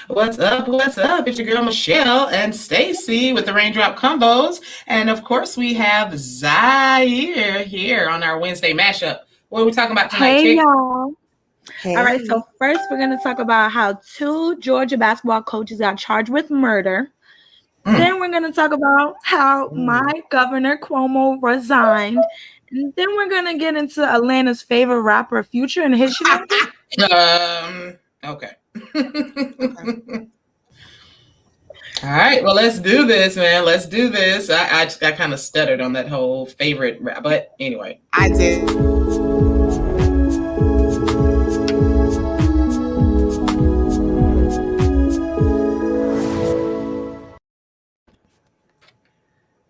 What's up? What's up? It's your girl Michelle and Stacy with the Raindrop Combos. And of course, we have Zaire here on our Wednesday mashup. What are we talking about tonight, Hey chick? y'all. All right, so Hey. first we're going to talk about how two Georgia basketball coaches got charged with murder. Mm. Then we're going to talk about how my governor Cuomo resigned. And then we're going to get into Atlanta's favorite rapper, Future, and his shenanigans. Okay. Okay. All right. Well, let's do this, man. Let's do this. I kind of stuttered on that whole favorite rap, but anyway. I did. We're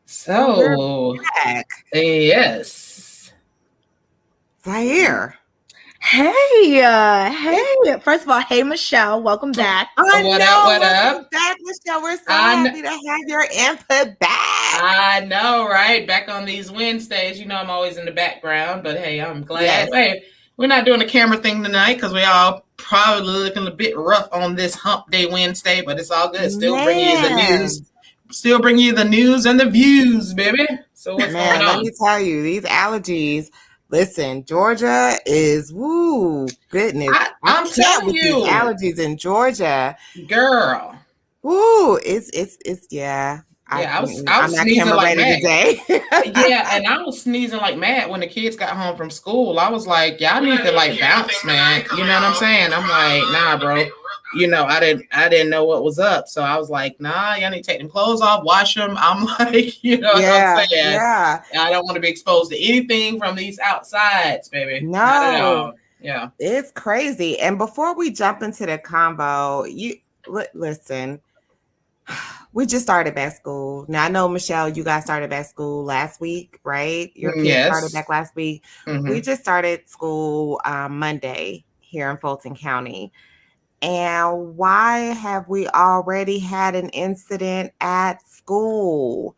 So, back. yes. Zaire. Hey. First of all, hey, Michelle. Welcome back. I What know. up? What Welcome up? back, Michelle. We're so I kn- happy to have your input back. I know, right? Back on these Wednesdays, I'm always in the background, but hey, I'm glad. Yes. Hey, we're not doing a camera thing tonight because we all probably looking a bit rough on this Hump Day Wednesday, but it's all good. Still bringing you the news. Still bringing you the news and the views, baby. So what's going on? Let me tell you, these allergies. Listen, Georgia is goodness. I I'm can't telling with you, these allergies in Georgia. girl. It's Yeah, I was I'm not sneezing camera like ready mad. today. Yeah, and I was sneezing like mad when the kids got home from school. I was like, y'all need to like bounce, man. You know what I'm saying? I'm like, nah, bro. I didn't know what was up. So I was like, nah, y'all need to take them clothes off, wash them. I'm like, what I'm saying? Yeah. I don't want to be exposed to anything from these outsides, baby. No. Not at all. Yeah. It's crazy. And before we jump into the combo, you listen. We just started back school. Now I know, Michelle, you guys started back school last week, right? Your kids started back last week. Mm-hmm. We just started school Monday here in Fulton County. And why have we already had an incident at school?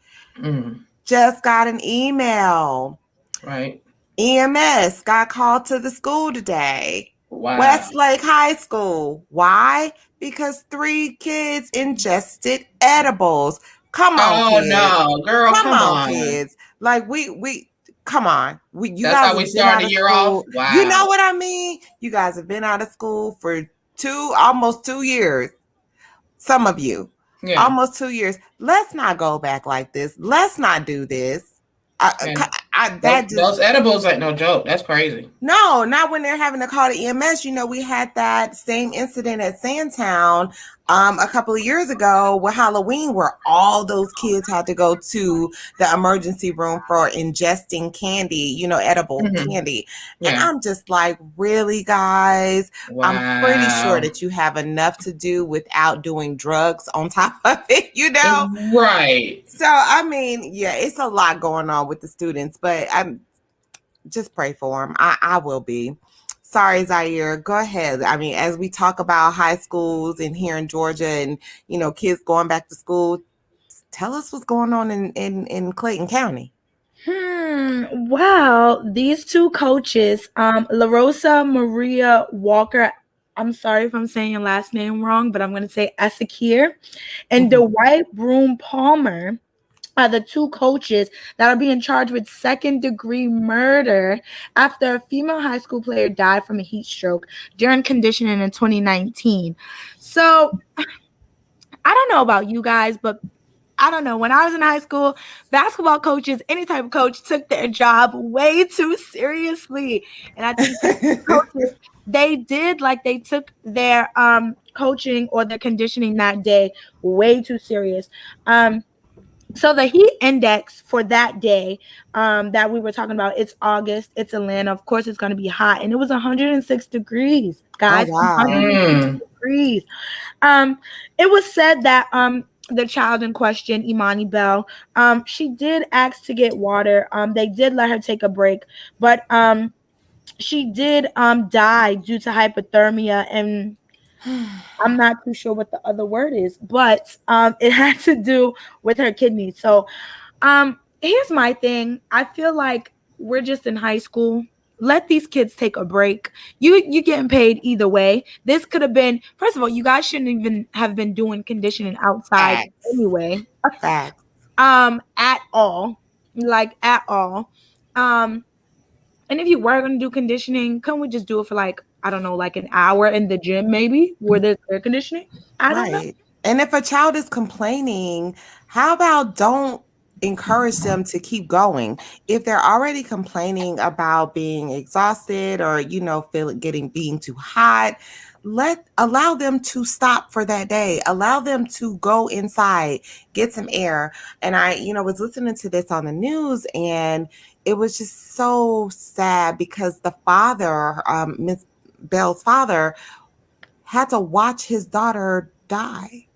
Just got an email. Right. EMS got called to the school today. Wow. Westlake High School. Why? Because 3 kids ingested edibles. Come on, kids. No, girl, come on, kids. Like we come on. You That's guys how we have been start out a of year school. off. Wow. You know what I mean? You guys have been out of school for almost 2 years. Some of you. Yeah. Almost 2 years. Let's not go back like this. Let's not do this. Those edibles ain't no joke. That's crazy. No, not when they're having to call the EMS. We had that same incident at Sandtown a couple of years ago with Halloween, where all those kids had to go to the emergency room for ingesting candy, edible candy. Yeah. And I'm just like, really, guys? Wow. I'm pretty sure that you have enough to do without doing drugs on top of it, Right. So, I mean, yeah, it's a lot going on with the students, but just pray for them. I will be. Sorry, Zaire. Go ahead. I mean, as we talk about high schools and here in Georgia and, kids going back to school, tell us what's going on in Clayton County. Well, these two coaches, LaRosa Maria Walker, I'm sorry if I'm saying your last name wrong, but I'm going to say Esakir, and Dwight Broom Palmer are the two coaches that are being charged with second-degree murder after a female high school player died from a heat stroke during conditioning in 2019. So, I don't know about you guys, but I don't know. When I was in high school, basketball coaches, any type of coach, took their job way too seriously. And I think coaches, they took their coaching or their conditioning that day way too serious. So the heat index for that day that we were talking about, it's August, it's Atlanta. Of course, it's going to be hot. And it was 106 degrees, guys. Oh, wow. 106 degrees. It was said that the child in question, Imani Bell, she did ask to get water. They did let her take a break, but she did die due to hypothermia, and I'm not too sure what the other word is, but it had to do with her kidneys. So here's my thing. I feel like we're just in high school. let these kids take a break. You getting paid either way. This could have been, first of all, you guys shouldn't even have been doing conditioning outside Facts. anyway. Facts. At all. Like at all. And if you were gonna do conditioning, couldn't we just do it for like, I don't know, like an hour in the gym maybe where there's air conditioning? I don't know. Right. And if a child is complaining, how about don't encourage them to keep going? If they're already complaining about being exhausted or, being too hot, allow them to stop for that day. Allow them to go inside, get some air. And I, was listening to this on the news, and it was just so sad because the father, Miss Bell's father, had to watch his daughter die.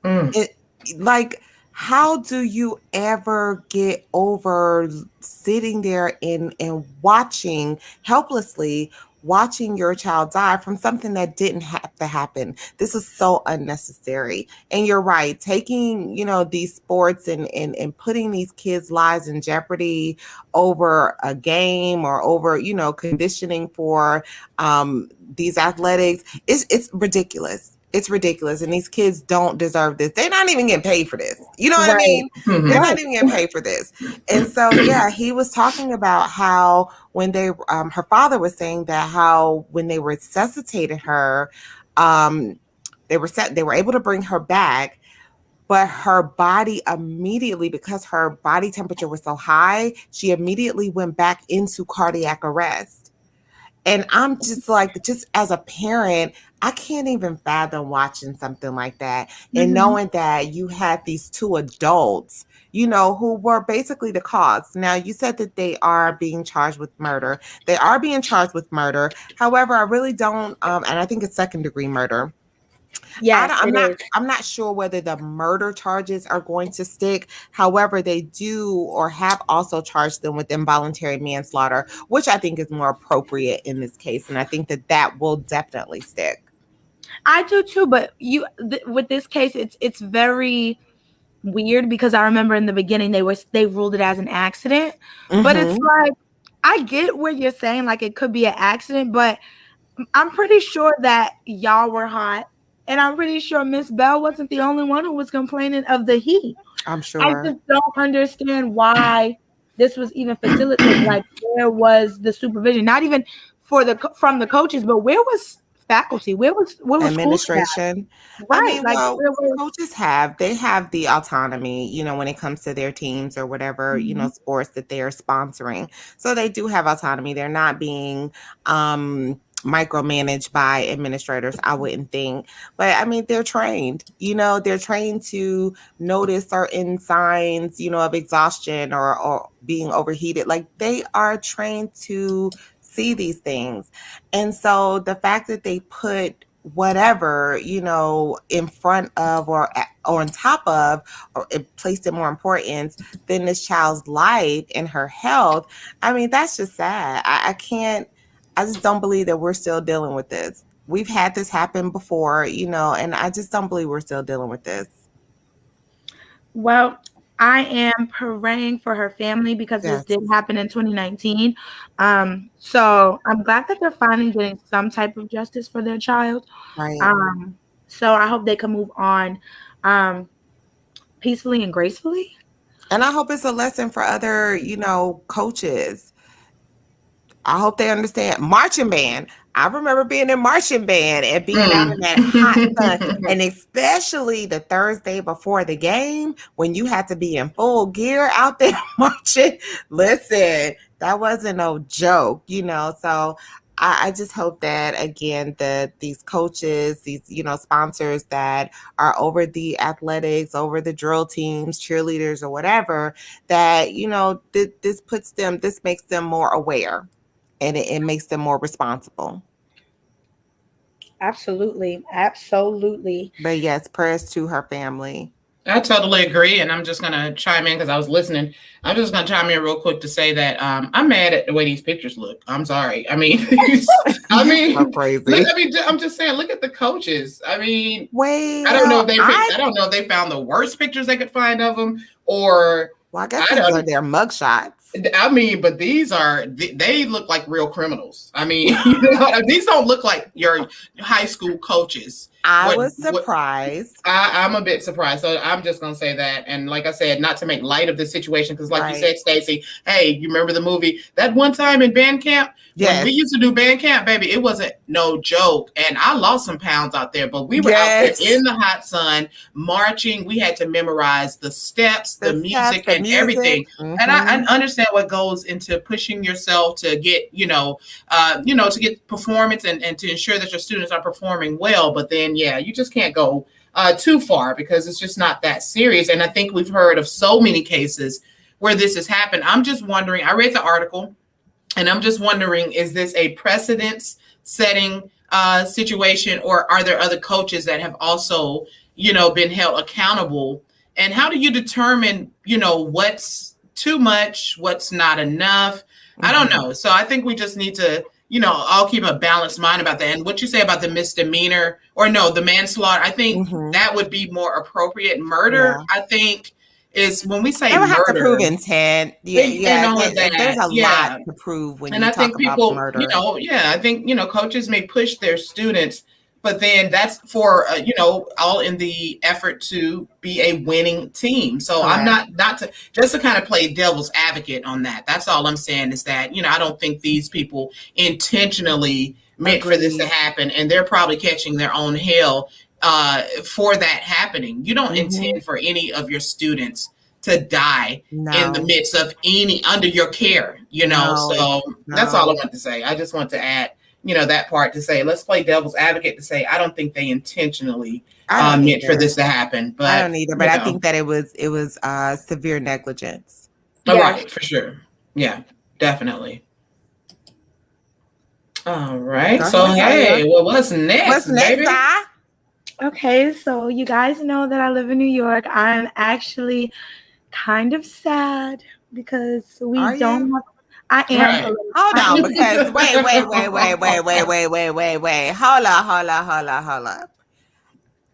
It, like, how do you ever get over sitting there and watching helplessly watching your child die from something that didn't have to happen? This is so unnecessary. And you're right, taking these sports and putting these kids' lives in jeopardy over a game or over conditioning for these athletics, it's ridiculous. It's ridiculous. And these kids don't deserve this. They're not even getting paid for this. You know what I mean? Mm-hmm. They're not even getting paid for this. And so, yeah, he was talking about how when her father was saying that how when they resuscitated her, they were able to bring her back, but her body immediately, because her body temperature was so high, she immediately went back into cardiac arrest. And I'm just like, just as a parent, I can't even fathom watching something like that and knowing that you had these two adults, who were basically the cause. Now, you said that they are being charged with murder. They are being charged with murder. However, I really don't, and I think it's second-degree murder. Yes, I'm not sure whether the murder charges are going to stick. However, they do or have also charged them with involuntary manslaughter, which I think is more appropriate in this case. And I think that will definitely stick. I do too, but with this case, it's very weird because I remember in the beginning they ruled it as an accident, but it's like, I get what you're saying, like it could be an accident, but I'm pretty sure that y'all were hot. And I'm pretty sure Miss Bell wasn't the only one who was complaining of the heat. I'm sure. I just don't understand why this was even facilitated. Like, where was the supervision? Not even from the coaches, but where was faculty? Where was administration? Right. I mean, well, coaches have the autonomy, when it comes to their teams or whatever, sports that they are sponsoring. So they do have autonomy. They're not being micromanaged by administrators, I wouldn't think. But I mean, they're trained, they're trained to notice certain signs, of exhaustion or being overheated. Like, they are trained to see these things. And so the fact that they put whatever, in front of or on top of, or it placed it more importance than this child's life and her health, I mean, that's just sad. I just don't believe that we're still dealing with this. We've had this happen before, and I just don't believe we're still dealing with this. Well, I am praying for her family because this did happen in 2019. So I'm glad that they're finally getting some type of justice for their child. Right. So I hope they can move on peacefully and gracefully. And I hope it's a lesson for other, coaches. I hope they understand. Marching band. I remember being in marching band and being out in that hot sun, and especially the Thursday before the game when you had to be in full gear out there marching. Listen, that wasn't no joke, So I just hope that, again, these coaches, these sponsors that are over the athletics, over the drill teams, cheerleaders, or whatever, that this makes them more aware. And it makes them more responsible. Absolutely. But yes, prayers to her family. I totally agree. And I'm just going to chime in because I was listening. I'm just going to chime in real quick to say that I'm mad at the way these pictures look. I'm sorry. I mean, so crazy. I'm just saying, look at the coaches. I mean, wait, I don't know if they found the worst pictures they could find of them, or I guess these are their mugshots. I mean, but they look like real criminals. I mean, these don't look like your high school coaches. I What was surprised. I'm a bit surprised. So I'm just gonna say that. And like I said, not to make light of the situation, because like you said, Stacey, hey, you remember the movie that one time in band camp? When we used to do band camp, baby, it wasn't no joke. And I lost some pounds out there, but we were out there in the hot sun marching. We had to memorize the steps, the music, and everything. Mm-hmm. And I understand what goes into pushing yourself to get, to get performance and to ensure that your students are performing well. But then, yeah, you just can't go too far, because it's just not that serious. And I think we've heard of so many cases where this has happened. I'm just wondering, I read the article, and I'm just wondering, is this a precedence-setting situation, or are there other coaches that have also, been held accountable? And how do you determine, what's too much, what's not enough? Mm-hmm. I don't know. So I think we just need to, all keep a balanced mind about that. And what you say about the misdemeanor, or no, the manslaughter, I think that would be more appropriate. Murder, I think, is when we say murder, have to prove intent. There's a lot to prove when you talk about murder. I think coaches may push their students, but then that's for all in the effort to be a winning team. So I'm not to kind of play devil's advocate on that. That's all I'm saying, is that I don't think these people intentionally meant for this to happen, and they're probably catching their own hell for that happening. You don't intend for any of your students to die in the midst of under your care, so that's all I want to say. I just want to add, that part, to say, let's play devil's advocate, to say, I don't think they intentionally meant for this to happen, but I don't either, but I think that it was severe negligence. Right, for sure. Yeah, definitely. All right. So, hey, well, what's next, baby? Okay, so you guys know that I live in New York. I'm actually kind of sad because we don't have. I am. Right. Hold on, because wait. Hold up.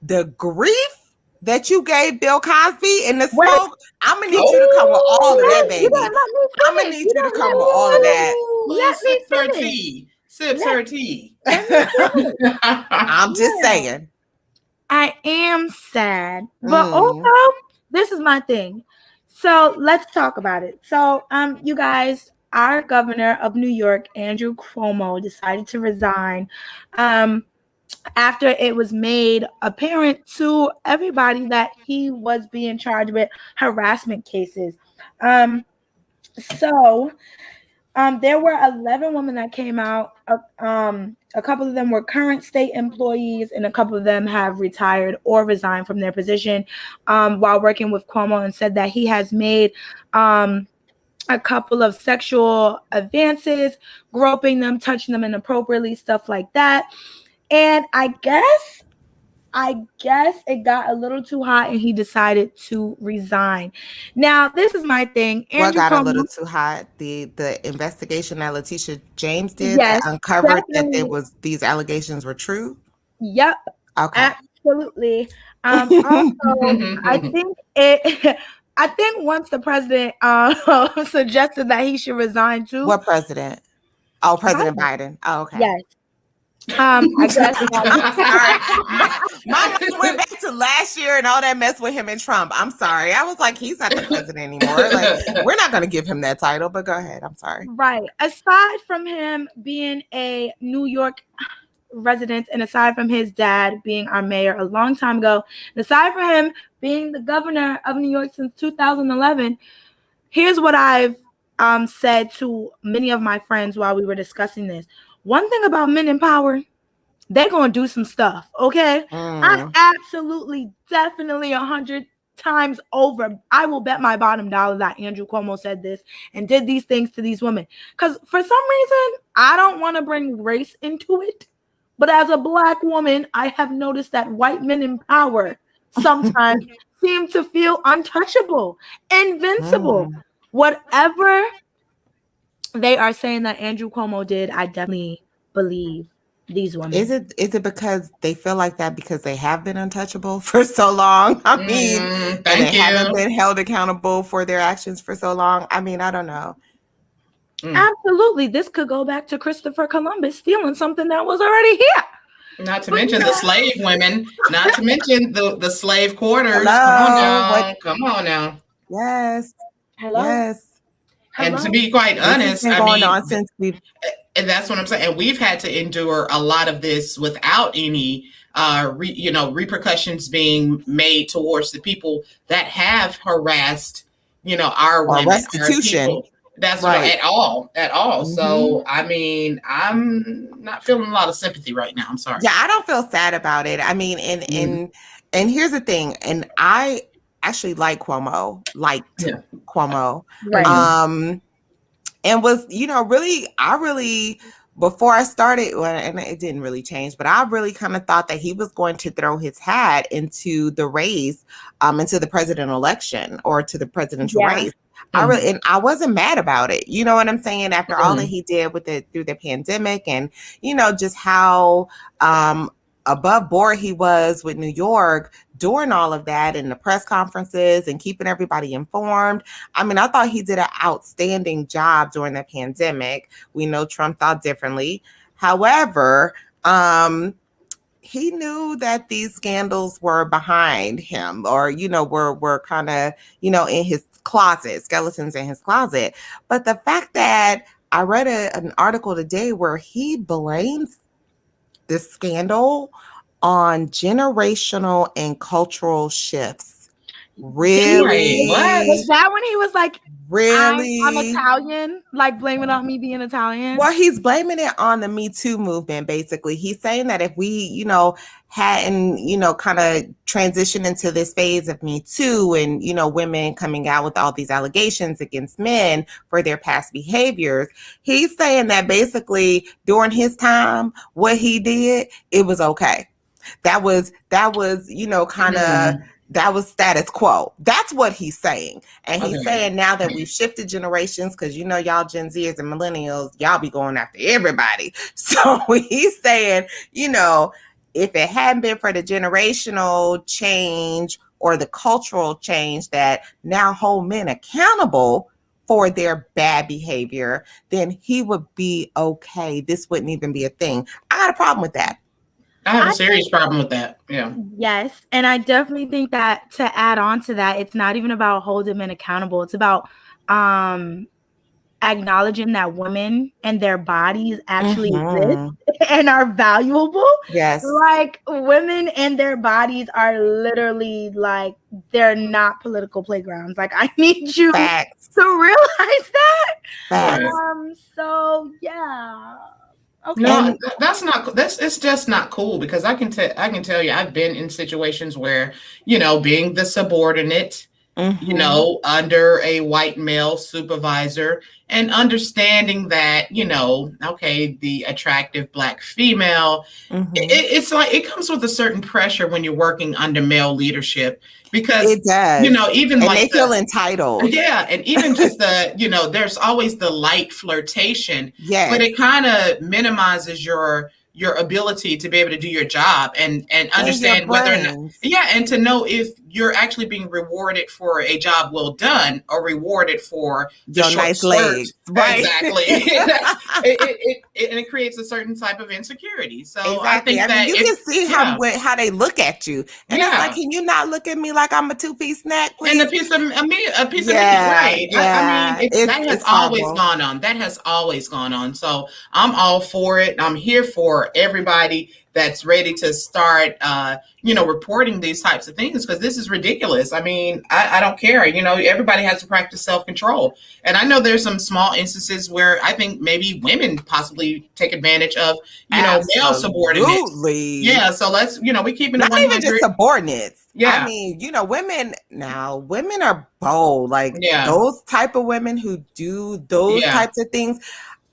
The grief that you gave Bill Cosby in the smoke, I'm gonna need you to come with all of that, baby. I'm gonna need you to come with all of that. Let me Sips her tea. I'm just saying. I am sad, but also this is my thing. So let's talk about it. So, you guys, our governor of New York, Andrew Cuomo, decided to resign after it was made apparent to everybody that he was being charged with harassment cases. There were 11 women that came out. A couple of them were current state employees, and a couple of them have retired or resigned from their position while working with Cuomo, and said that he has made a couple of sexual advances, groping them, touching them inappropriately, stuff like that. And I guess it got a little too hot, and he decided to resign. Now, this is my thing. What got a little too hot? The investigation that Letitia James did that uncovered that these allegations were true? Yep. Okay. Absolutely. Also, I think once the president suggested that he should resign too. What president? Oh, President Biden. Oh, okay. Yes. I guess my mind went back to last year and all that mess with him and Trump. I'm sorry. I was like, he's not the president anymore. Like, we're not going to give him that title, but go ahead. I'm sorry. Right. Aside from him being a New York resident, and aside from his dad being our mayor a long time ago, and aside from him being the governor of New York since 2011, here's what I've said to many of my friends while we were discussing this. One thing about men in power, they're going to do some stuff, okay? I absolutely, definitely 100 times over, I will bet my bottom dollar that Andrew Cuomo said this and did these things to these women. Because for some reason, I don't want to bring race into it, but as a Black woman, I have noticed that white men in power sometimes seem to feel untouchable, invincible. Whatever they are saying that Andrew Cuomo did, I definitely believe these women. Is it because they feel like that because they have been untouchable for so long? I mean, and they haven't been held accountable for their actions for so long. I mean, I don't know. Absolutely. This could go back to Christopher Columbus stealing something that was already here. Not to mention the slave women. Not to mention the slave quarters. Hello. Come on now. Yes. Hello. Yes. And to be quite honest, I mean, and that's what I'm saying. And we've had to endure a lot of this without any, repercussions being made towards the people that have harassed, our women, restitution. Our people. That's right. At all. Mm-hmm. So, I mean, I'm not feeling a lot of sympathy right now. I'm sorry. Yeah, I don't feel sad about it. I mean, and here's the thing. And I actually Cuomo, Cuomo. Right. And was, I really, before I started, and it didn't really change, but I really kind of thought that he was going to throw his hat into the race, into the presidential election or to the presidential race. And I wasn't mad about it. You know what I'm saying? After all that he did through the pandemic and, just how, above board he was with New York during all of that and the press conferences and keeping everybody informed. I mean, I thought he did an outstanding job during the pandemic. We know Trump thought differently. However, he knew that these scandals were behind him or, were kind of, in his closet, skeletons in his closet. But the fact that I read an article today where he blames this scandal on generational and cultural shifts. Really? What? Was that when he was like, really? I'm Italian, like blaming on me being Italian? Well, he's blaming it on the Me Too movement, basically. He's saying that if we, hadn't, kind of transitioned into this phase of Me Too and, women coming out with all these allegations against men for their past behaviors, he's saying that basically during his time, what he did, it was okay. That was, kind of, that was status quo. That's what he's saying. And he's saying now that we've shifted generations, because y'all Gen Zers and millennials, y'all be going after everybody. So he's saying, if it hadn't been for the generational change or the cultural change that now hold men accountable for their bad behavior, then he would be okay. This wouldn't even be a thing. I got a problem with that. I have a serious problem with that. Yeah. Yes. And I definitely think that to add on to that, it's not even about holding men accountable. It's about acknowledging that women and their bodies actually exist and are valuable. Yes. Like women and their bodies are literally like, they're not political playgrounds. Like I need you to realize that. So yeah. Okay. No, it's just not cool because I can tell you I've been in situations where, being the subordinate, under a white male supervisor and understanding that, the attractive Black female, it's like it comes with a certain pressure when you're working under male leadership because it does. Even and like they feel entitled. Yeah. And even just there's always the light flirtation. Yes. But it kind of minimizes your ability to be able to do your job and understand whether or not, and to know if you're actually being rewarded for a job well done or rewarded for the your nice legs. Right. Exactly. it creates a certain type of insecurity. So I think that you can see how they look at you. And it's like, can you not look at me like I'm a two-piece snack, please? And a piece of meat, right? Yeah. I mean, that has always gone on. That has always gone on. So I'm all for it. I'm here for everybody that's ready to start, reporting these types of things because this is ridiculous. I mean, I don't care. Everybody has to practice self-control. And I know there's some small instances where I think maybe women possibly take advantage of, male subordinates. Yeah. So let's, we keep it not 100. Even just subordinates. Yeah. I mean, women are bold. Like those type of women who do those types of things.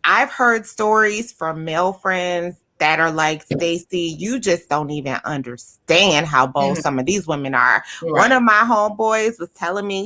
I've heard stories from male friends that are like, Stacey, you just don't even understand how bold some of these women are. Right. One of my homeboys was telling me,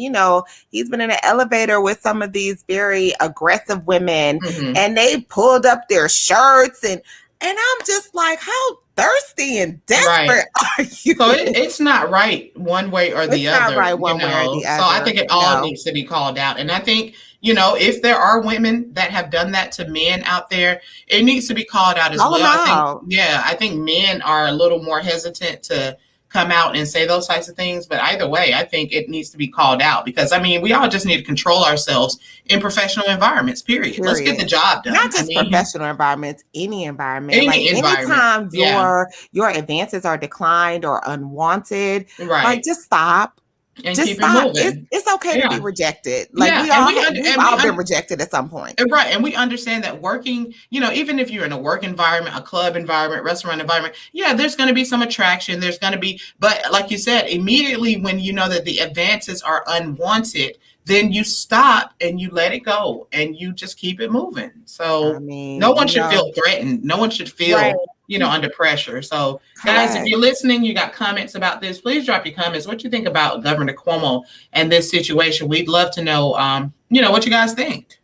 he's been in an elevator with some of these very aggressive women and they pulled up their shirts and And I'm just like, how thirsty and desperate are you? So it's not right one way or the other. It's not right one way or the So I think it all needs to be called out. And I think, if there are women that have done that to men out there, it needs to be called out as well. I think men are a little more hesitant to come out and say those types of things. But either way, I think it needs to be called out because, we all just need to control ourselves in professional environments, period. Let's get the job done. Not just professional environments, any environment. Anytime your advances are declined or unwanted, just stop. And just keep it moving. It's okay to be rejected. We've all been rejected at some point. Right. And we understand that working, even if you're in a work environment, a club environment, restaurant environment, there's going to be some attraction. There's going to be, but like you said, immediately when you know that the advances are unwanted, then you stop and you let it go and you just keep it moving. So no one should feel threatened. No one should feel, under pressure. So guys, if you're listening, you got comments about this, please drop your comments. What you think about Governor Cuomo and this situation? We'd love to know, what you guys think.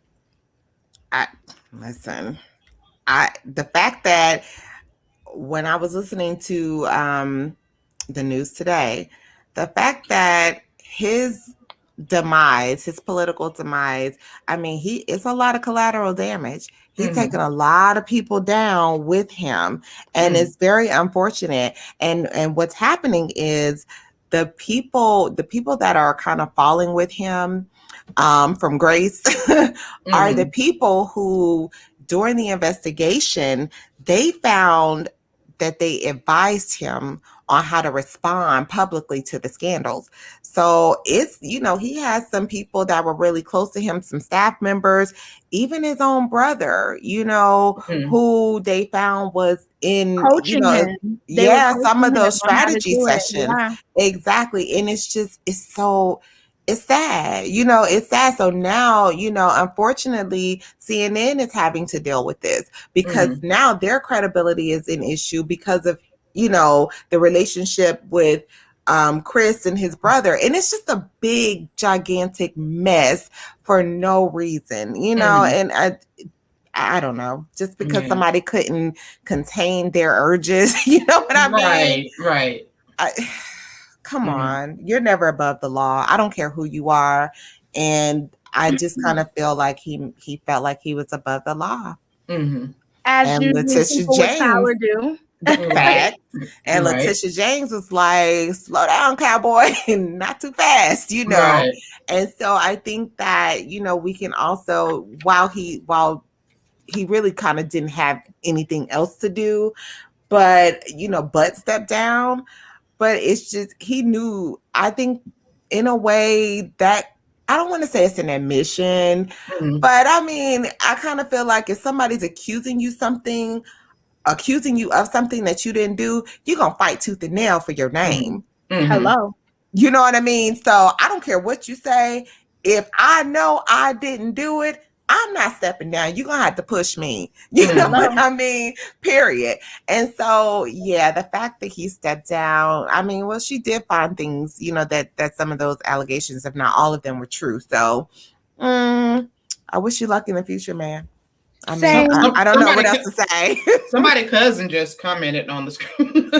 The fact that when I was listening to the news today, the fact that his political demise, it's a lot of collateral damage. He's taken a lot of people down with him, and it's very unfortunate. And what's happening is the people that are kind of falling with him from grace are the people who, during the investigation, they found that they advised him on how to respond publicly to the scandals. So it's, he has some people that were really close to him, some staff members, even his own brother, who they found was in coaching him. Some of those strategy sessions. Yeah. Exactly. And it's sad. It's sad. So now, unfortunately, CNN is having to deal with this because now their credibility is an issue because of, the relationship with Chris and his brother. And it's just a big, gigantic mess for no reason, and I don't know, just because somebody couldn't contain their urges, you know what I mean? Right. Come on, you're never above the law. I don't care who you are. And I just kind of feel like he felt like he was above the law. As Letitia James do. Fact. And Letitia James was like, slow down, cowboy, and not too fast, Right. And so I think that, we can also, while he really kind of didn't have anything else to do, but, but step down. But it's just, he knew, I think, in a way that, I don't want to say it's an admission, but I kind of feel like if somebody's accusing you of something that you didn't do, you're going to fight tooth and nail for your name. Hello. You know what I mean? So I don't care what you say. If I know I didn't do it, I'm not stepping down. You're going to have to push me. You know what I mean? Period. And so, the fact that he stepped down, she did find things, that some of those allegations, if not all of them, were true. So I wish you luck in the future, man. I don't know what else to say. Somebody cousin just commented on the screen.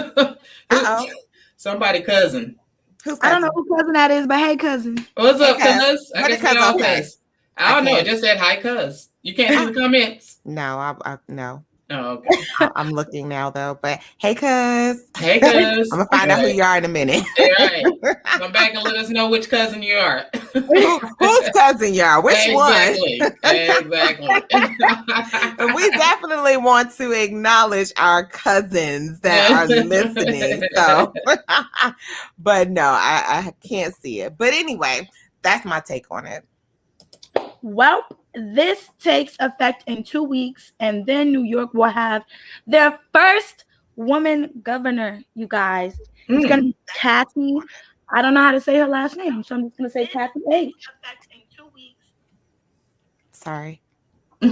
Somebody cousin. Who's cousin? I don't know who cousin that is, but hey, cousin. What's up, cuz? I guess we all cuz. I don't know. It just said hi, cuz. You can't see the comments. No, I no. Oh, okay. I'm looking now though, but hey, cuz. Hey, cuz. I'm gonna find out who you are in a minute. All right. Come back and let us know which cousin you are. Whose cousin you are? Which one? Exactly. We definitely want to acknowledge our cousins that are listening. So, but no, I can't see it. But anyway, that's my take on it. Well, this takes effect in 2 weeks, and then New York will have their first woman governor, you guys. It's going to be Kathy. I don't know how to say her last name, so I'm just going to say Kathy H. In 2 weeks. Sorry. But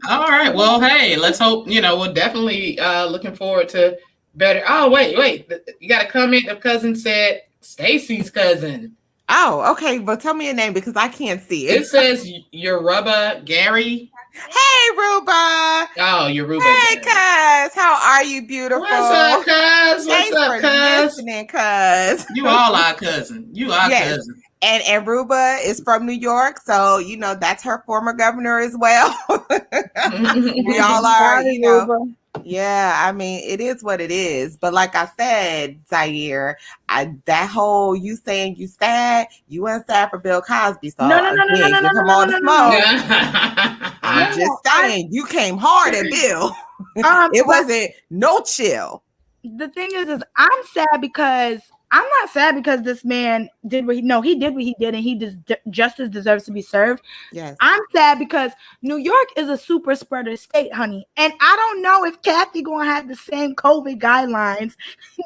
all right. Well, hey, let's hope, we're definitely looking forward to better. Oh, wait. You got a comment. The cousin said Stacy's cousin. Oh, okay. But tell me a name because I can't see It it. says Yoruba Gary. Hey, Ruba. Oh, Yoruba Hey, Gary. cuz. How are you, beautiful? What's up, cuz? What's Thanks up, for cuz? listening, cuz. You all our cousin. You our Yes. cousin. And Ruba is from New York, so that's her former governor as well. We all are, Howdy, Ruba. Yeah, I mean, it is what it is. But like I said, Zaire, that whole you saying you sad, you weren't sad for Bill Cosby. So No, no, no, no, no, again, no, no, give no, him no, all no, the no, no. smoke. I'm just No, saying, you came hard at Bill. It but wasn't no chill. the thing is I'm sad because I'm not sad because this man did what he did what he did, and justice deserves to be served. Yes. I'm sad because New York is a super spreader state, honey, and I don't know if Kathy gonna have the same COVID guidelines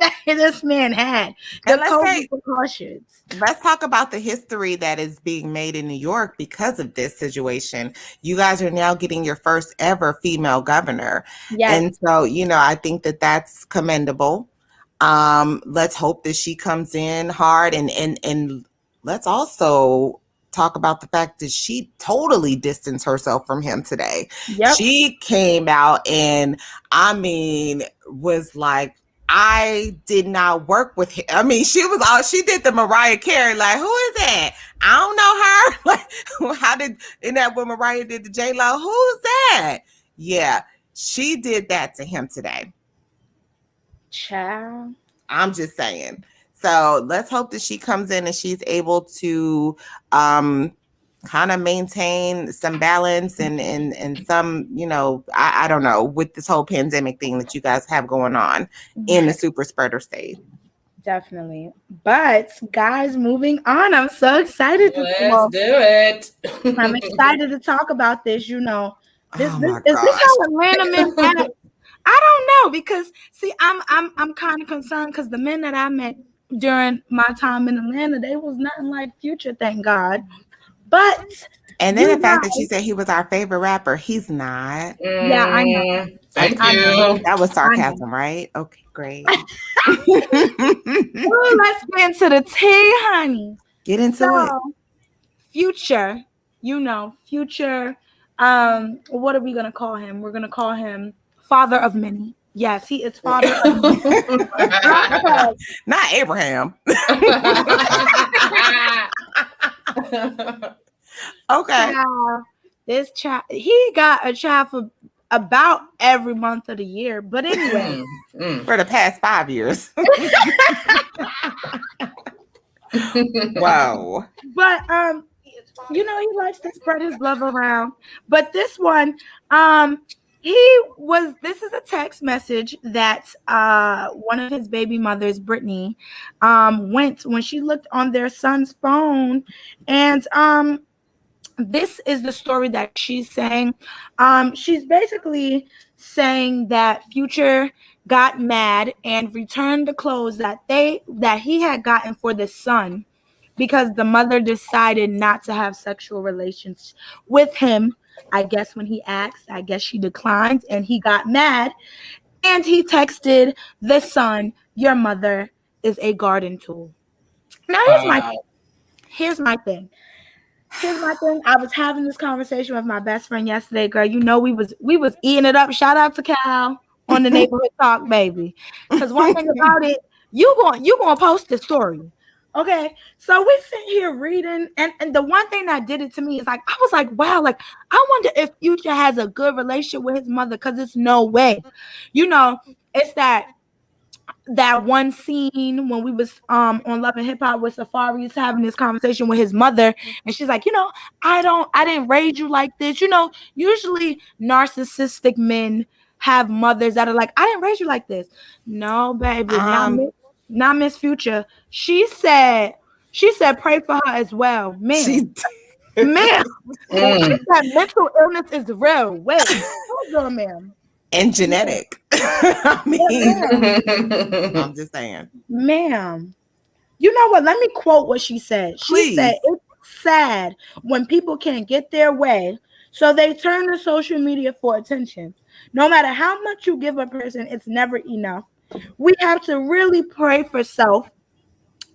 that this man had. The And COVID precautions. let's talk about the history that is being made in New York because of this situation. You guys are now getting your first ever female governor. Yes. And so, I think that that's commendable. Let's hope that she comes in hard, and let's also talk about the fact that she totally distanced herself from him today. Yep. She came out and was like, I did not work with him. I mean, she did the Mariah Carey, like, who is that? I don't know her. Like, how isn't that what Mariah did to J-Lo? Who's that? Yeah, she did that to him today. Child. I'm just saying. So let's hope that she comes in and she's able to kind of maintain some balance and some, I don't know, with this whole pandemic thing that you guys have going on in the super spreader state. Definitely. But guys, moving on. I'm so excited Let's do it. I'm excited to talk about this. Is this how Atlanta men act? I don't know, because see, I'm kind of concerned because the men that I met during my time in Atlanta, they was nothing like Future, thank God. But and then the fact that you said he was our favorite rapper, he's not. Yeah, I know. Thank you. That was sarcasm, right? Okay, great. Ooh, let's get into the tea, honey. Get into it. Future, Future. What are we gonna call him? We're gonna call him Father of Many. Yes, he is Father of Many. Not Abraham. Okay. This child, he got a child for about every month of the year. But anyway, for the past 5 years. Wow. But he likes to spread his love around. But this one, this is a text message that one of his baby mothers, Brittany, went when she looked on their son's phone, and this is the story that she's saying. She's basically saying that Future got mad and returned the clothes that he had gotten for the son, because the mother decided not to have sexual relations with him. I guess when he asked, I guess she declined, and he got mad, and he texted the son, "Your mother is a garden tool." Now here's my thing. I was having this conversation with my best friend yesterday, girl. We was eating it up. Shout out to Cal on the Neighborhood Talk, baby. Because one thing about it, you gonna post the story. Okay, so we sit here reading, and the one thing that did it to me is, like, I was like, wow, like, I wonder if Future has a good relationship with his mother, because it's no way. It's that one scene when we was on Love and Hip Hop with Safari's having this conversation with his mother, and she's like, I didn't raise you like this. Usually narcissistic men have mothers that are like, I didn't raise you like this. No, baby, not Miss Future. She said pray for her as well, ma'am. She said mental illness is real. Wait, hold on, ma'am. And genetic. I mean, I'm just saying. Ma'am, you know what? Let me quote what she said. She said, "It's sad when people can't get their way, so they turn to social media for attention. No matter how much you give a person, it's never enough. We have to really pray for self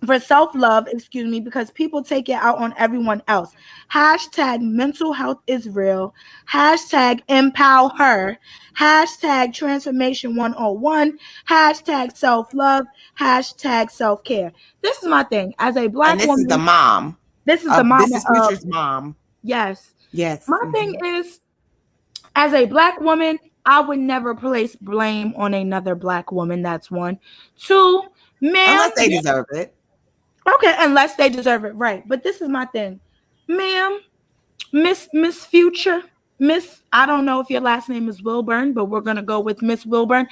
for self-love, excuse me, because people take it out on everyone else. Hashtag mental health is real. Hashtag empower her. Hashtag transformation 101. Hashtag self-love. Hashtag self-care. This is my thing. As a And black this is the woman, mom. this is the This mama is of, Future's mom. yes. Yes. My thing is, as a black woman, I would never place blame on another black woman. That's one. Two, ma'am. Unless they deserve it. Okay, unless they deserve it, right? But this is my thing, ma'am, Miss Future, Miss. I don't know if your last name is Wilburn, but we're gonna go with Miss Wilburn.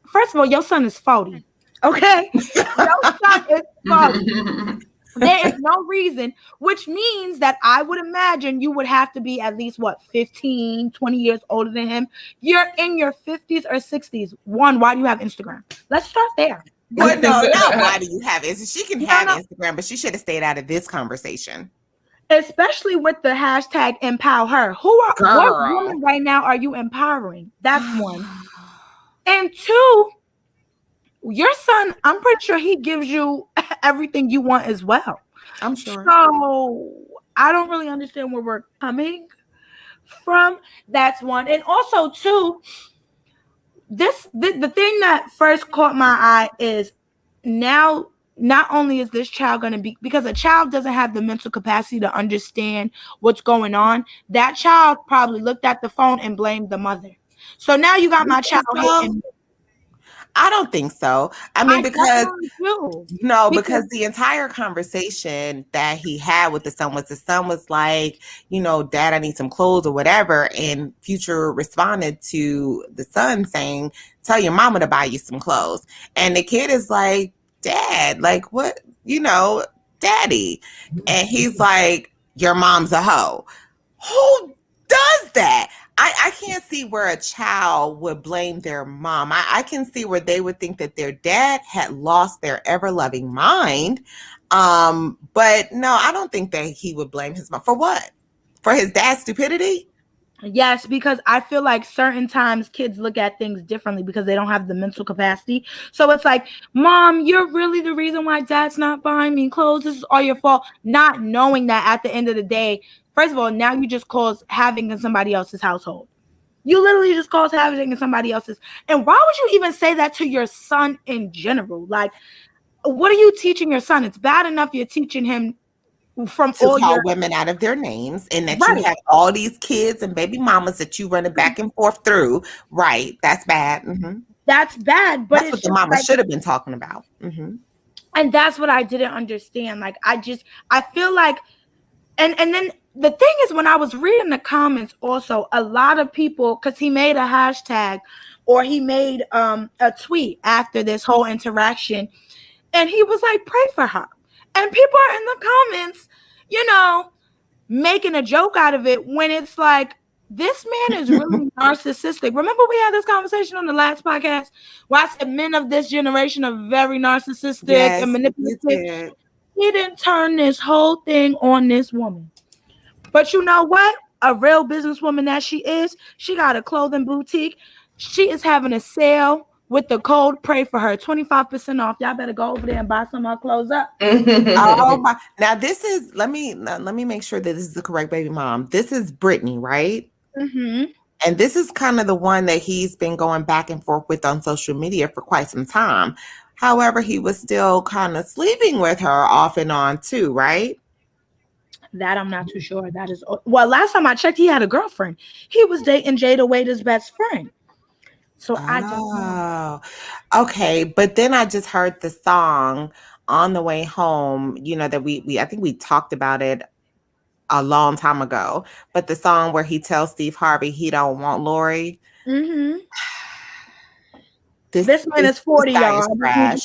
First of all, your son is 40. Okay, your son is 40. There is no reason, which means that I would imagine you would have to be at least what, 15, 20 years older than him. You're in your 50s or 60s. One, why do you have Instagram? Let's start there. Well, no, not why do you have it? She can have No. Instagram, but she should have stayed out of this conversation. Especially with the hashtag empower her. What woman right now are you empowering? That's one. And two, your son, I'm pretty sure he gives you everything you want as well. I'm sure. So I don't really understand where we're coming from. That's one. And also, two, the thing that first caught my eye is now not only is this child going to be, because a child doesn't have the mental capacity to understand what's going on, that child probably looked at the phone and blamed the mother. So now you got my child hitting. I don't think so. I mean, because the entire conversation that he had with the son was like, Dad, I need some clothes or whatever. And Future responded to the son saying, tell your mama to buy you some clothes. And the kid is like, Dad, like what, Daddy. And he's like, your mom's a hoe. Who does that? I can't see where a child would blame their mom. I can see where they would think that their dad had lost their ever-loving mind. But no, I don't think that he would blame his mom. For what? For his dad's stupidity? Yes, because I feel like certain times kids look at things differently because they don't have the mental capacity. So it's like, Mom, you're really the reason why Dad's not buying me clothes. This is all your fault. Not knowing that at the end of the day, first of all, now you just cause havoc in somebody else's household. You literally just cause havoc in somebody else's. And why would you even say that to your son in general? Like, what are you teaching your son? It's bad enough you're teaching him from to all call your women out of their names, and that you have all these kids and baby mamas that you running back and forth through. Right. That's bad. Mm-hmm. That's bad. But that's what the mama should have been talking about. Mm-hmm. And that's what I didn't understand. Like, I feel like, and then the thing is, when I was reading the comments also, a lot of people, because he made a hashtag or he made a tweet after this whole interaction, and he was like, pray for her. And people are in the comments, making a joke out of it when it's like, this man is really narcissistic. Remember we had this conversation on the last podcast where I said men of this generation are very narcissistic and manipulative. He didn't turn this whole thing on this woman. But you know what? A real businesswoman that she is, she got a clothing boutique. She is having a sale with the code pray for her, 25% off. Y'all better go over there and buy some of her clothes up. Oh my! Now this is let me make sure that this is the correct baby mom. This is Brittany, right? Mm-hmm. And this is kind of the one that he's been going back and forth with on social media for quite some time. However, he was still kind of sleeping with her off and on too, right? That I'm not too sure. That is, well, last time I checked, he had a girlfriend. He was dating Jada Waiter's best friend. So I don't know. Okay, but then I just heard the song on the way home, that we I think we talked about it a long time ago, but the song where he tells Steve Harvey he don't want Lori. Mm-hmm. This man is 40, y'all. I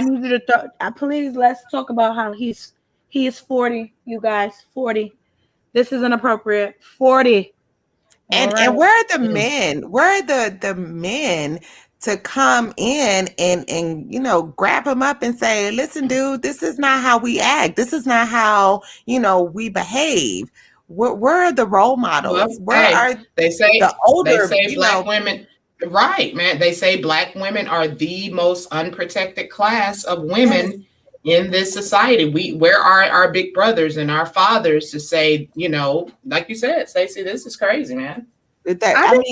need you to please, let's talk about how he is 40, you guys. 40. This is inappropriate. 40. And where are the men? Where are the men to come in and grab him up and say, listen, dude, this is not how we act. This is not how, we behave. Where are the role models? They say the older, black women? Right, man. They say black women are the most unprotected class of women in this society. Where are our big brothers and our fathers to say, like you said, Stacey, this is crazy, man. I just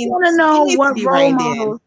want to know what role models.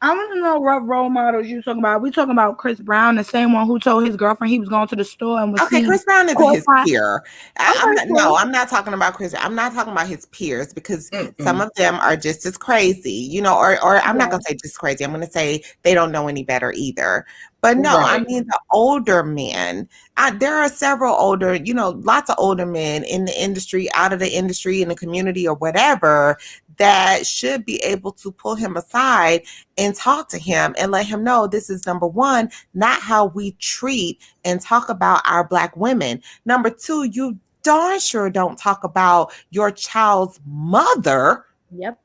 I want to know what role models you talking about. We talking about Chris Brown, the same one who told his girlfriend he was going to the store and was Chris Brown isn't his peer. I'm not talking about Chris. I'm not talking about his peers, because some of them are just as crazy, or I'm not going to say just crazy. I'm going to say they don't know any better either. But no, right. I mean, the older men, there are several older, lots of older men in the industry, out of the industry, in the community or whatever, that should be able to pull him aside and talk to him and let him know this is, number one, not how we treat and talk about our Black women. Number two, you darn sure don't talk about your child's mother. Yep.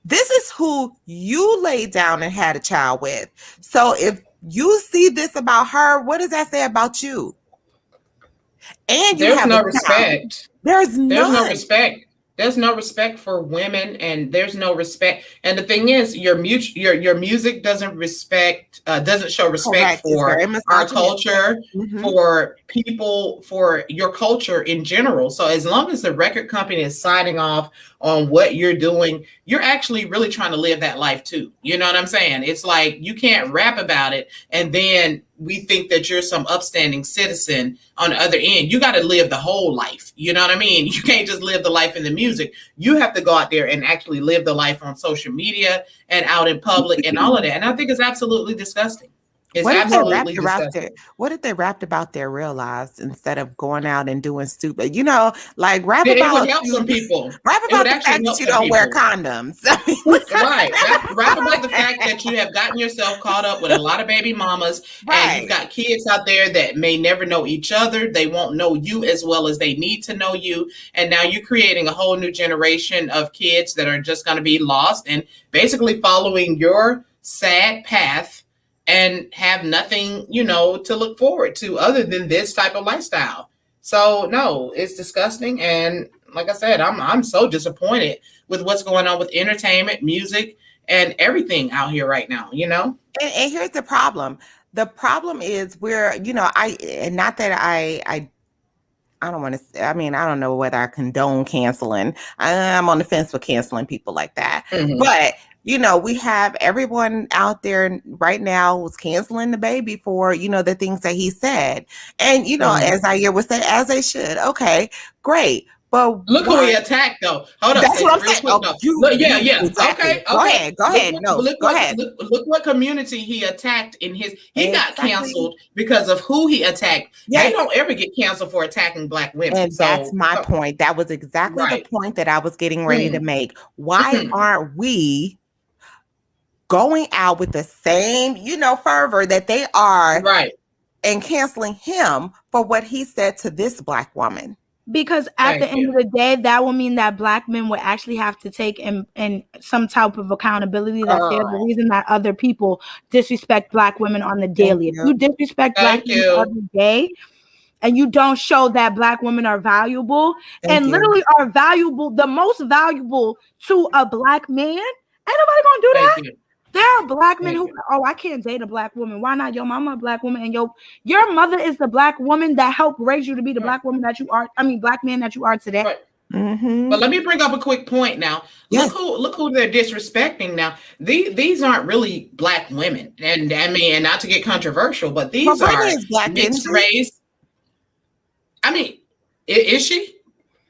This is who you laid down and had a child with. So if you see this about her, what does that say about you? And you there's no respect. There's no respect. There's no respect for women, and there's no respect. And the thing is, your music doesn't show respect for our culture, for people, for your culture in general. So as long as the record company is signing off on what you're doing, you're actually really trying to live that life too. You know what I'm saying? It's like you can't rap about it and then we think that you're some upstanding citizen on the other end. You got to live the whole life. You know what I mean? You can't just live the life in the music. You have to go out there and actually live the life on social media and out in public and all of that. And I think it's absolutely disgusting. It's absolutely disgusting. What if they rapped about their real lives instead of going out and doing stupid? Like rap it about would help some people. Rap about the fact that you don't wear condoms. Right. Rap about the fact that you have gotten yourself caught up with a lot of baby mamas, and you've got kids out there that may never know each other. They won't know you as well as they need to know you. And now you're creating a whole new generation of kids that are just going to be lost and basically following your sad path and have nothing, to look forward to other than this type of lifestyle. So no, it's disgusting. And like I said, I'm so disappointed with what's going on with entertainment, music, and everything out here right now, And here's the problem. The problem is I don't want to, I don't know whether I condone canceling. I'm on the fence with canceling people like that. Mm-hmm. But we have everyone out there right now who's canceling the baby for, the things that he said. And, as Zaire would say, as they should. Okay, great. But look who he attacked, though. Hold on. That's what I'm saying. Yeah. Exactly. Okay. Go ahead. Go ahead. Look what community he attacked in his. He got canceled because of who he attacked. Yes. They don't ever get canceled for attacking Black women. And that's my point. That was exactly the point that I was getting ready to make. Why aren't we going out with the same, fervor that they are, and canceling him for what he said to this Black woman? Because at the end of the day, that will mean that Black men would actually have to take in some type of accountability that they're the reason that other people disrespect Black women on the daily. If you disrespect Black women every day and you don't show that Black women are valuable literally are valuable, the most valuable to a Black man, ain't nobody gonna do that. There are Black men who, I can't date a Black woman. Why not? Your mama a Black woman, and your mother is the Black woman that helped raise you to be the Black woman that you are. Black man that you are today. Right. Mm-hmm. But let me bring up a quick point now. Yes. Look who they're disrespecting now. These aren't really Black women, and not to get controversial, but these are mixed race. Is she?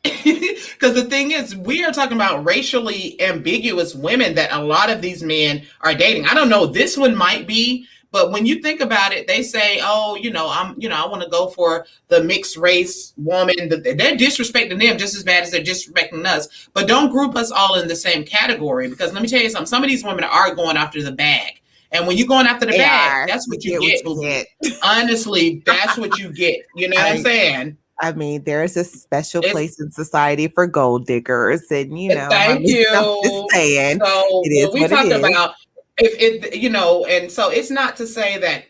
Because the thing is, we are talking about racially ambiguous women that a lot of these men are dating. I don't know, this one might be, but when you think about it, they say, I want to go for the mixed race woman. They're disrespecting them just as bad as they're disrespecting us. But don't group us all in the same category, because let me tell you something. Some of these women are going after the bag. And when you're going after the bag, that's what you get. Honestly, that's what you get. You know what I'm saying? There's a special place in society for gold diggers, and thank you. I'm just saying, so it is we what talked it is. about and so it's not to say that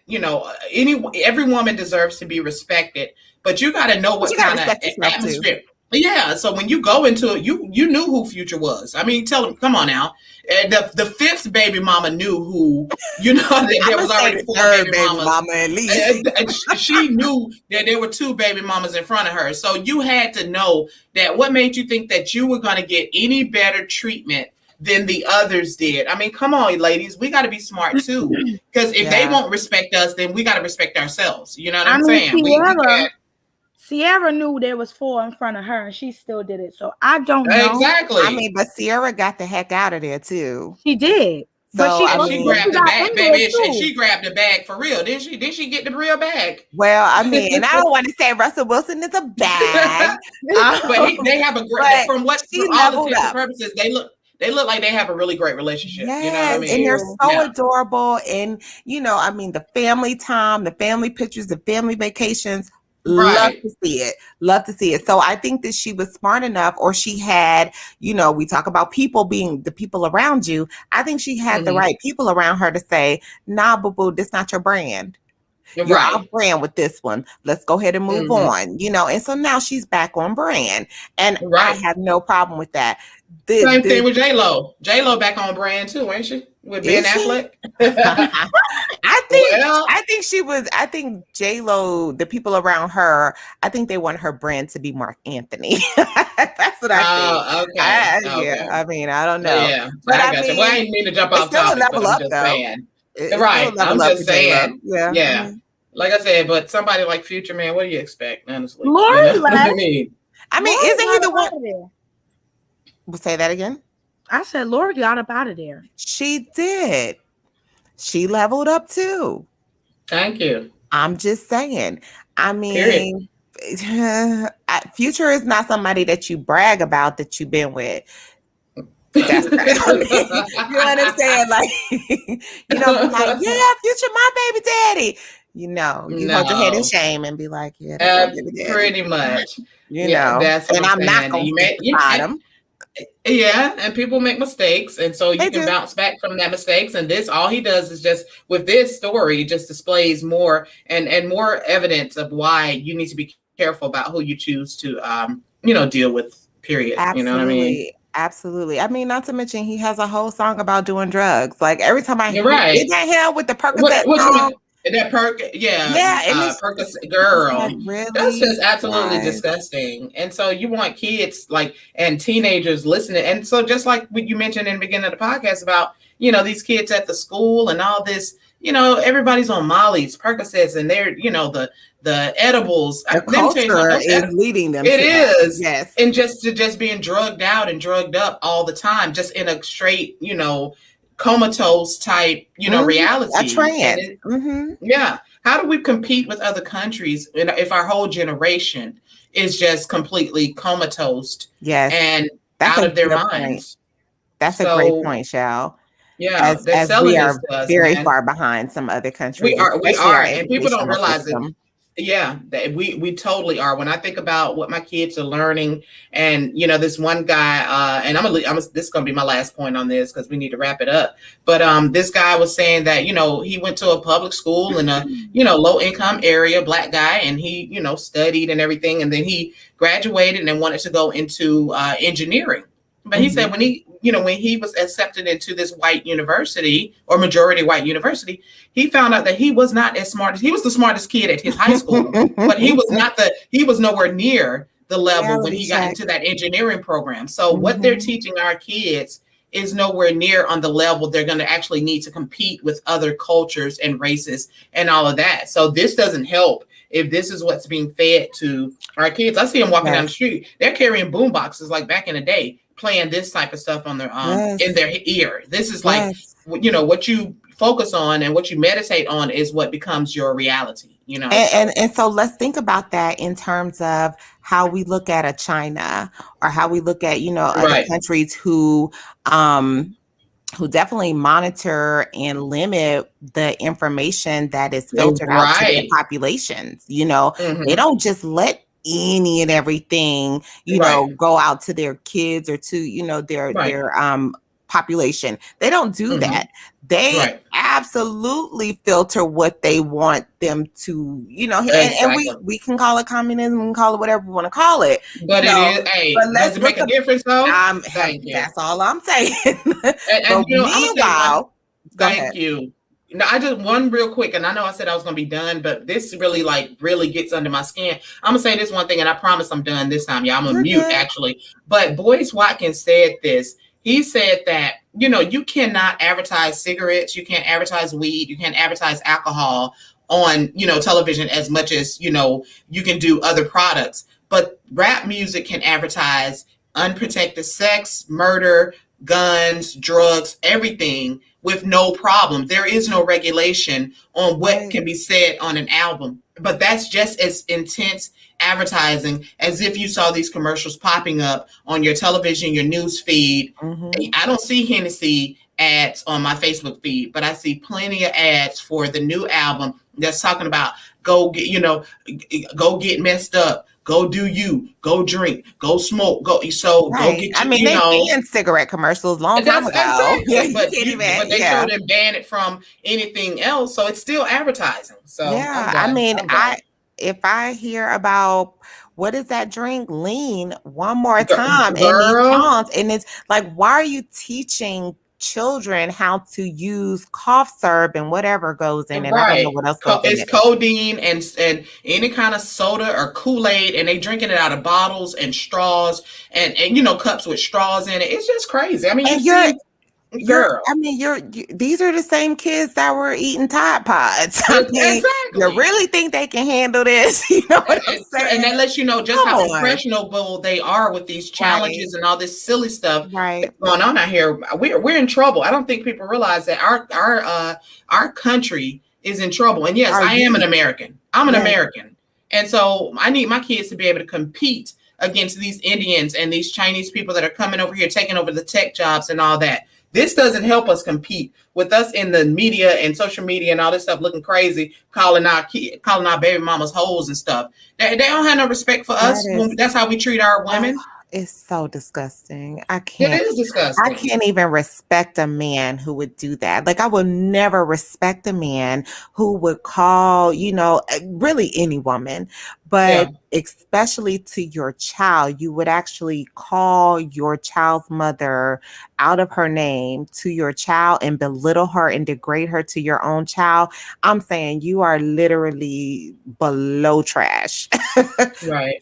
every woman deserves to be respected, but you got to know what kind of atmosphere. Yeah, so when you go into it, you knew who Future was. I mean, tell him, come on now. And the fifth baby mama knew who, that I'm there gonna was say already the four third baby baby mamas. mama at least. And she knew that there were two baby mamas in front of her. So you had to know that. What made you think that you were going to get any better treatment than the others did? I mean, come on, ladies, we got to be smart too. Because if they won't respect us, then we got to respect ourselves. You know what I'm saying? We can't. Sierra knew there was 4 in front of her, and she still did it. So I don't know. Exactly. I mean, but Sierra got the heck out of there too. She did. But So she grabbed the bag, baby. She grabbed the bag for real. Did she? Did she get the real bag? Well, I mean, and I don't want to say Russell Wilson is a bag, but they have a great. From all intents and purposes, they look like they have a really great relationship. Yes, you know what I mean? And they're so adorable. And I mean, the family time, the family pictures, the family vacations. Love to see it. Love to see it. So I think that she was smart enough, or she had, we talk about people being the people around you. I think she had the right people around her to say, nah, boo-boo, this not your brand. You're off brand with this one. Let's go ahead and move on, and so now she's back on brand. And I have no problem with that. Same thing with J-Lo. J-Lo back on brand too, ain't she? With Ben Affleck. I think J-Lo, the people around her, I think they want her brand to be Mark Anthony. That's what I think. Okay. Yeah. I mean, I don't know. Yeah. But I mean, I didn't mean to jump off topic, but I'm just saying. I'm just saying. Yeah. Like I said, but somebody like Future, man, what do you expect, honestly? Lori left. I mean, isn't he the one? We'll say that again. I said Lori got up out of there. She did. She leveled up too. Thank you. I'm just saying. I mean, Future is not somebody that you brag about that you've been with. That's right. You understand? Like, be like, yeah, Future, my baby daddy. You hold your head in shame and be like, yeah, that's pretty much. That's what I'm not going to stick beside him. Yeah, and people make mistakes, and so you can bounce back from that mistakes. And this, all he does is just, with this story, just displays more and more evidence of why you need to be careful about who you choose to, deal with. Period. Absolutely. You know what I mean? Absolutely. I mean, not to mention he has a whole song about doing drugs. Like every time I hear isn't that hell with the Percocet song? That Percocet girl. Really that's just absolutely disgusting. And so you want kids and teenagers listening. And so just like what you mentioned in the beginning of the podcast about, these kids at the school and all this, everybody's on Molly's, Percocets, and they're, the edibles. The culture is leading them. It is. Yes. And just being drugged out and drugged up all the time, just in a straight, comatose type, reality. A trend. Yeah. How do we compete with other countries if our whole generation is just completely comatose? Yes. And out of their minds. That's a great point, Shal. Yeah. As we are very far behind some other countries. We are. And people don't realize it. Yeah, we totally are. When I think about what my kids are learning, and this one guy, and this is gonna be my last point on this because we need to wrap it up. But this guy was saying that he went to a public school in a low income area, black guy, and he studied and everything, and then he graduated and wanted to go into engineering. But he said when he was accepted into this white university or majority white university, he found out that he was not as smart. He was the smartest kid at his high school, but he was nowhere near the level when he got into that engineering program. So what they're teaching our kids is nowhere near on the level they're going to actually need to compete with other cultures and races and all of that. So this doesn't help if this is what's being fed to our kids. I see them walking down the street. They're carrying boom boxes like back in the day, playing this type of stuff on their in their ear. This is what you focus on and what you meditate on is what becomes your reality. And so let's think about that in terms of how we look at a China or how we look at other countries who definitely monitor and limit the information that is filtered out to their populations. They don't just let any and everything, go out to their kids or to, their population. They don't do that. They absolutely filter what they want them to, and we can call it communism, we can call it whatever we want to call it. But it is, hey, but does it make a difference though? Thank you. That's all I'm saying. And meanwhile, thank you. No, I just one real quick, and I know I said I was gonna be done, but this really gets under my skin. I'm gonna say this one thing, and I promise I'm done this time, y'all. I'm gonna mute actually. But Boyce Watkins said this. He said that, you cannot advertise cigarettes, you can't advertise weed, you can't advertise alcohol on, television as much as, you can do other products. But rap music can advertise unprotected sex, murder, guns, drugs, everything with no problem. There is no regulation on what can be said on an album. But that's just as intense advertising as if you saw these commercials popping up on your television, your news feed. I don't see Hennessy ads on my Facebook feed, but I see plenty of ads for the new album that's talking about go get messed up, go do you, go drink, go smoke, go get. They banned cigarette commercials long time ago. Exactly. But they showed them ban it from anything else, so it's still advertising. So if I hear about what is that drink, lean, one more time in these songs, and it's like, why are you teaching children how to use cough syrup and whatever goes in it? I don't know what else goes in it. It's codeine and any kind of soda or Kool-Aid, and they drinking it out of bottles and straws and cups with straws in it. It's just crazy. I mean, these are the same kids that were eating Tide Pods. Exactly. You really think they can handle this? You know what I'm saying? And that lets you know just how impressionable they are with these challenges and all this silly stuff that's going on out here. We're in trouble. I don't think people realize that our country is in trouble. And yes, I am an American. I'm an American. And so I need my kids to be able to compete against these Indians and these Chinese people that are coming over here, taking over the tech jobs and all that. This doesn't help us compete with us in the media and social media and all this stuff looking crazy, calling our baby mamas hoes and stuff. They don't have no respect for us. That's how we treat our women. It's so disgusting. It is disgusting. I can't even respect a man who would do that. Like, I would never respect a man who would call, really any woman, but especially to your child, you would actually call your child's mother out of her name to your child and belittle her and degrade her to your own child. I'm saying you are literally below trash. Right.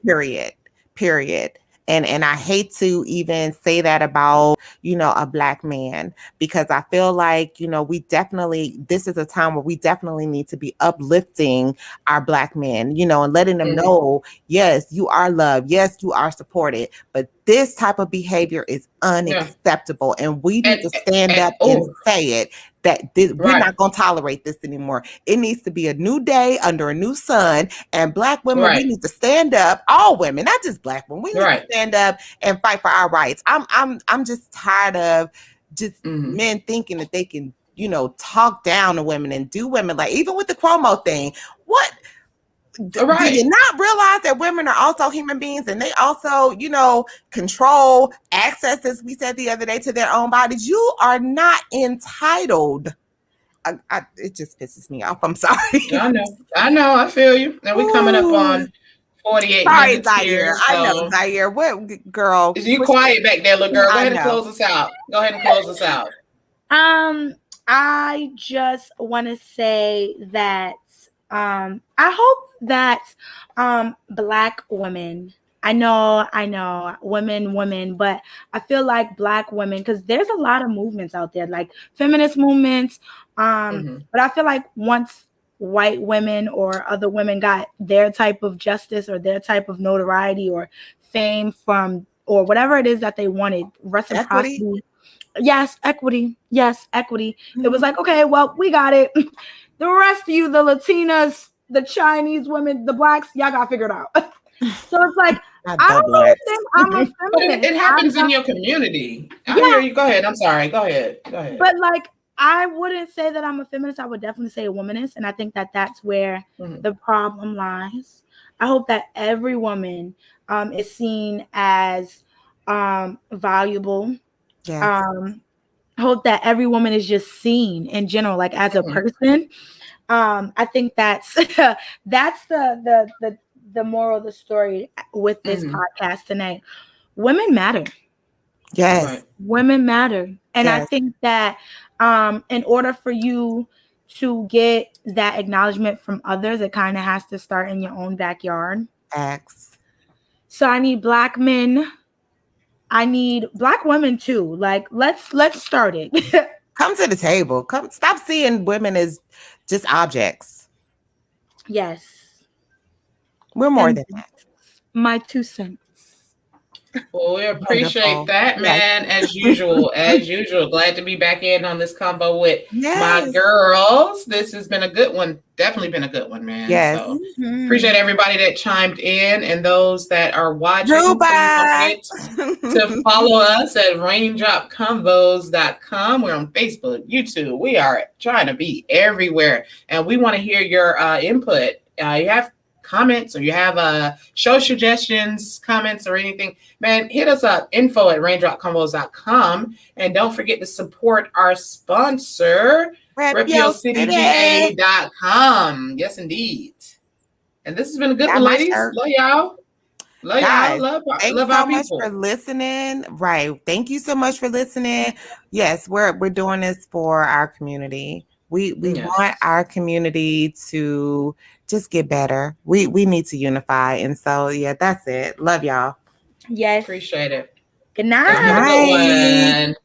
Period. And I hate to even say that about, a Black man, because I feel like, this is a time where we definitely need to be uplifting our Black men, and letting them know, yes, you are loved. Yes, you are supported. But this type of behavior is unacceptable. And we need to stand up and say it, that we're not going to tolerate this anymore. It needs to be a new day under a new sun. And Black women, we need to stand up. All women, not just Black women. We need to stand up and fight for our rights. I'm just tired of just men thinking that they can, talk down to women and do women, like even with the Cuomo thing. What? Do you not realize that women are also human beings, and they also, control access, as we said the other day, to their own bodies? You are not entitled. It just pisses me off. I'm sorry. I know. I feel you. And we're coming up on 48 minutes Zaire. Here, so. I know, Zaire. What, girl? Is you quiet back there, little girl? Go ahead and close us out. I just want to say that I hope that Black women, I know women, but I feel like Black women, because there's a lot of movements out there, like feminist movements, but I feel like once white women or other women got their type of justice or their type of notoriety or fame from, or whatever it is that they wanted, reciprocity. Equity. Yes, equity. It was like, okay, well, we got it. The rest of you, the Latinas, the Chinese women, the Blacks, y'all got figured out. So it's like, I don't really think I'm a feminist. But it happens in your community. I hear you. Go ahead. I'm sorry. Go ahead. But like, I wouldn't say that I'm a feminist. I would definitely say a womanist. And I think that that's where the problem lies. I hope that every woman is seen as valuable. Yes. hope that every woman is just seen in general, like as a person. I think that's that's the moral of the story with this podcast tonight. Women matter. Yes. Right. Women matter. And I Yes. think that in order for you to get that acknowledgement from others, it kind of has to start in your own backyard. Facts. So I need Black men. I need Black women too. Like let's start it. Come to the table. Come, stop seeing women as just objects. Yes. We're more And than that. my 2 cents. Well, we appreciate Wonderful. that, man. As usual, glad to be back in on this combo with my girls. This has been a good one. Definitely been a good one, man. Yes. So appreciate everybody that chimed in and those that are watching. Ruba. Please don't forget to follow us at raindropconvos.com. We're on Facebook, YouTube. We are trying to be everywhere, and we want to hear your input. You have comments or you have show suggestions, comments, or anything, man, hit us up, info@raindropconvos.com. And don't forget to support our sponsor, RepYourCityGA.com. Yes, indeed. And this has been a good one, ladies. Love y'all. Love y'all. Love our people. Thanks so much for listening. Right. Thank you so much for listening. Yes, we're doing this for our community. We want our community to just get better. We need to unify. And so, yeah, that's it. Love y'all. Yes. Appreciate it. Good night. Have a good one.